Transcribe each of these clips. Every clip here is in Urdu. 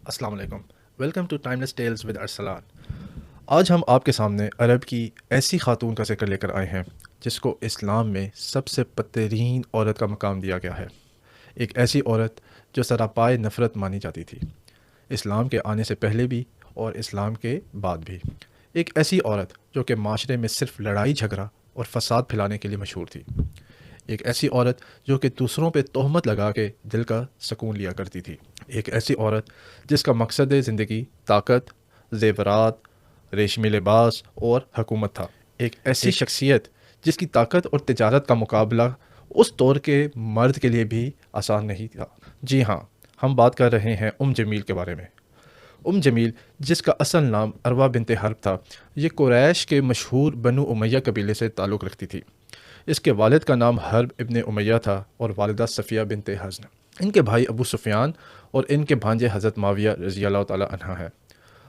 السلام علیکم. Welcome to timeless tales with Arslan. آج ہم آپ کے سامنے عرب کی ایسی خاتون کا ذکر لے کر آئے ہیں جس کو اسلام میں سب سے بدترین عورت کا مقام دیا گیا ہے. ایک ایسی عورت جو سراپائے نفرت مانی جاتی تھی، اسلام کے آنے سے پہلے بھی اور اسلام کے بعد بھی. ایک ایسی عورت جو کہ معاشرے میں صرف لڑائی جھگڑا اور فساد پھیلانے کے لیے مشہور تھی. ایک ایسی عورت جو کہ دوسروں پہ تہمت لگا کے دل کا سکون لیا کرتی تھی. ایک ایسی عورت جس کا مقصد زندگی طاقت، زیورات، ریشمی لباس اور حکومت تھا. ایک ایسی شخصیت جس کی طاقت اور تجارت کا مقابلہ اس دور کے مرد کے لیے بھی آسان نہیں تھا. جی ہاں، ہم بات کر رہے ہیں جمیل کے بارے میں. جمیل جس کا اصل نام عروہ بنت حرب تھا، یہ قریش کے مشہور بنو امیہ قبیلے سے تعلق رکھتی تھی. اس کے والد کا نام حرب ابن امیہ تھا اور والدہ صفیہ بنت حزن. ان کے بھائی ابو سفیان اور ان کے بھانجے حضرت معاویہ رضی اللہ تعالی عنہ ہیں.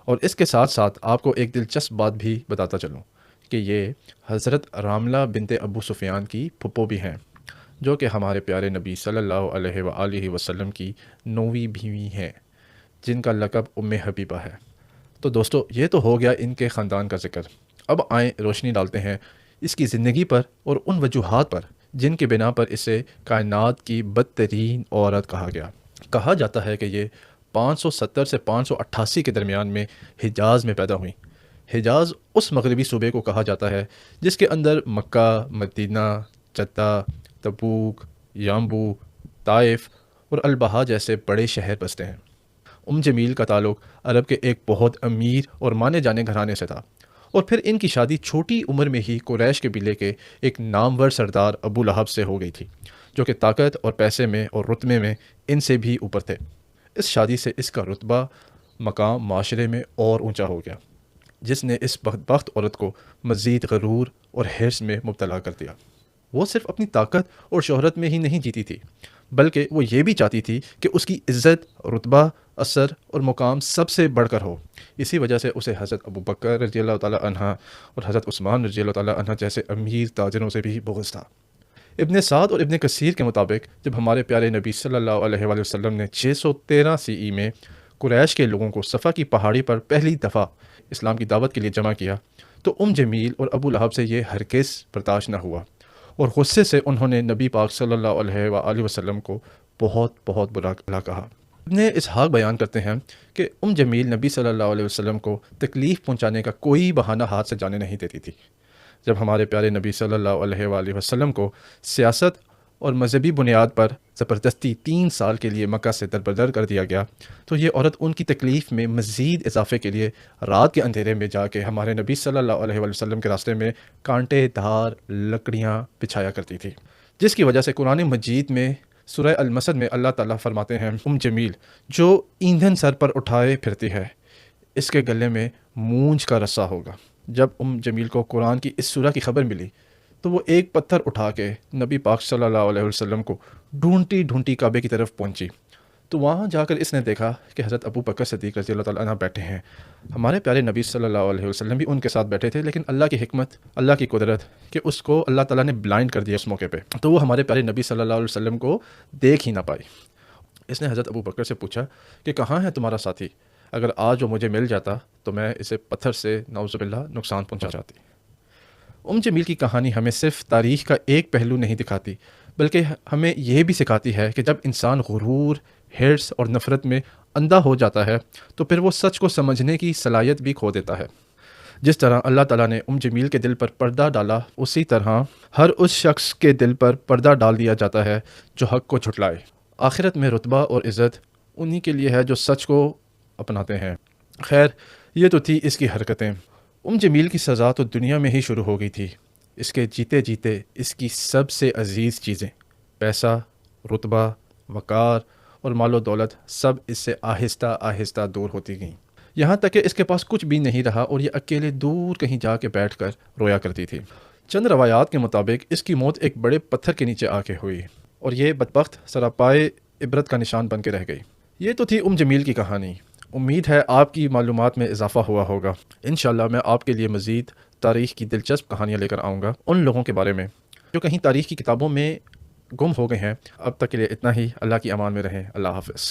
اور اس کے ساتھ ساتھ آپ کو ایک دلچسپ بات بھی بتاتا چلوں کہ یہ حضرت راملہ بنت ابو سفیان کی پھپھو بھی ہیں، جو کہ ہمارے پیارے نبی صلی اللہ علیہ وآلہ وسلم کی 9ویں بیوی ہیں، جن کا لقب ام حبیبہ ہے. تو دوستو، یہ تو ہو گیا ان کے خاندان کا ذکر. اب آئیں روشنی ڈالتے ہیں اس کی زندگی پر اور ان وجوہات پر جن کے بنا پر اسے کائنات کی بدترین عورت کہا گیا. کہا جاتا ہے کہ یہ 570 سے 588 کے درمیان میں حجاز میں پیدا ہوئیں. حجاز اس مغربی صوبے کو کہا جاتا ہے جس کے اندر مکہ، مدینہ، جدہ، تبوک، یامبو، طائف اور البحا جیسے بڑے شہر بستے ہیں. جمیل کا تعلق عرب کے ایک بہت امیر اور مانے جانے گھرانے سے تھا، اور پھر ان کی شادی چھوٹی عمر میں ہی قریش قبیلے کے ایک نامور سردار ابو لہب سے ہو گئی تھی، جو کہ طاقت اور پیسے میں اور رتبے میں ان سے بھی اوپر تھے. اس شادی سے اس کا رتبہ مقام معاشرے میں اور اونچا ہو گیا، جس نے اس بدبخت عورت کو مزید غرور اور حرص میں مبتلا کر دیا. وہ صرف اپنی طاقت اور شہرت میں ہی نہیں جیتی تھی، بلکہ وہ یہ بھی چاہتی تھی کہ اس کی عزت، رتبہ، اثر اور مقام سب سے بڑھ کر ہو. اسی وجہ سے اسے حضرت ابو بکر رضی اللہ تعالی عنہ اور حضرت عثمان رضی اللہ تعالی عنہ جیسے امیر تاجروں سے بھی بغض تھا. ابن سعد اور ابن کثیر کے مطابق جب ہمارے پیارے نبی صلی اللہ علیہ وآلہ وسلم نے 613 CE میں قریش کے لوگوں کو صفا کی پہاڑی پر پہلی دفعہ اسلام کی دعوت کے لیے جمع کیا، تو جمیل اور ابو لہب سے یہ ہرگز برداشت نہ ہوا، اور غصے سے انہوں نے نبی پاک صلی اللہ علیہ وآلہ وسلم کو بہت بہت برا کہا. ابن اسحاق بیان کرتے ہیں کہ جمیل نبی صلی اللہ علیہ وسلم کو تکلیف پہنچانے کا کوئی بہانہ ہاتھ سے جانے نہیں دیتی تھی. جب ہمارے پیارے نبی صلی اللہ علیہ وآلہ وسلم کو سیاست اور مذہبی بنیاد پر زبردستی 3 سال کے لیے مکہ سے دربدر کر دیا گیا، تو یہ عورت ان کی تکلیف میں مزید اضافے کے لیے رات کے اندھیرے میں جا کے ہمارے نبی صلی اللہ علیہ وآلہ وسلم کے راستے میں کانٹے دار لکڑیاں بچھایا کرتی تھی، جس کی وجہ سے قرآن مجید میں سورہ المسد میں اللہ تعالیٰ فرماتے ہیں جمیل جو ایندھن سر پر اٹھائے پھرتی ہے، اس کے گلے میں مونج کا رسا ہوگا. جب جمیل کو قرآن کی اس سورہ کی خبر ملی تو وہ ایک پتھر اٹھا کے نبی پاک صلی اللہ علیہ وسلم کو ڈھونڈتی ڈھونڈتی کعبے کی طرف پہنچی. تو وہاں جا کر اس نے دیکھا کہ حضرت ابو بکر صدیق رضی اللہ تعالیٰ عنہ بیٹھے ہیں. ہمارے پیارے نبی صلی اللہ علیہ وسلم بھی ان کے ساتھ بیٹھے تھے، لیکن اللہ کی حکمت، اللہ کی قدرت کہ اس کو اللہ تعالیٰ نے بلائنڈ کر دیا اس موقع پہ، تو وہ ہمارے پیارے نبی صلی اللہ علیہ وسلم کو دیکھ ہی نہ پائی. اس نے حضرت ابو بکر سے پوچھا کہ کہاں ہے تمہارا ساتھی؟ اگر آج وہ مجھے مل جاتا تو میں اسے پتھر سے نعوذ باللہ نقصان پہنچا جاتی. جمیل کی کہانی ہمیں صرف تاریخ کا ایک پہلو نہیں دکھاتی، بلکہ ہمیں یہ بھی سکھاتی ہے کہ جب انسان غرور، حرص اور نفرت میں اندھا ہو جاتا ہے تو پھر وہ سچ کو سمجھنے کی صلاحیت بھی کھو دیتا ہے. جس طرح اللہ تعالیٰ نے جمیل کے دل پر پردہ ڈالا، اسی طرح ہر اس شخص کے دل پر پردہ ڈال دیا جاتا ہے جو حق کو جھٹلائے. آخرت میں رتبہ اور عزت انہی کے لیے ہے جو سچ کو اپناتے ہیں. خیر، یہ تو تھی اس کی حرکتیں. جمیل کی سزا تو دنیا میں ہی شروع ہو گئی تھی. اس کے جیتے جیتے اس کی سب سے عزیز چیزیں، پیسہ، رتبہ، وقار اور مال و دولت، سب اس سے آہستہ آہستہ دور ہوتی گئیں، یہاں تک کہ اس کے پاس کچھ بھی نہیں رہا اور یہ اکیلے دور کہیں جا کے بیٹھ کر رویا کرتی تھی. چند روایات کے مطابق اس کی موت ایک بڑے پتھر کے نیچے آ کے ہوئی، اور یہ بدبخت سراپائے عبرت کا نشان بن کے رہ گئی. یہ تو تھی جمیل کی کہانی. امید ہے آپ کی معلومات میں اضافہ ہوا ہوگا. انشاءاللہ میں آپ کے لیے مزید تاریخ کی دلچسپ کہانیاں لے کر آؤں گا، ان لوگوں کے بارے میں جو کہیں تاریخ کی کتابوں میں گم ہو گئے ہیں. اب تک کے لیے اتنا ہی. اللہ کی امان میں رہیں. اللہ حافظ.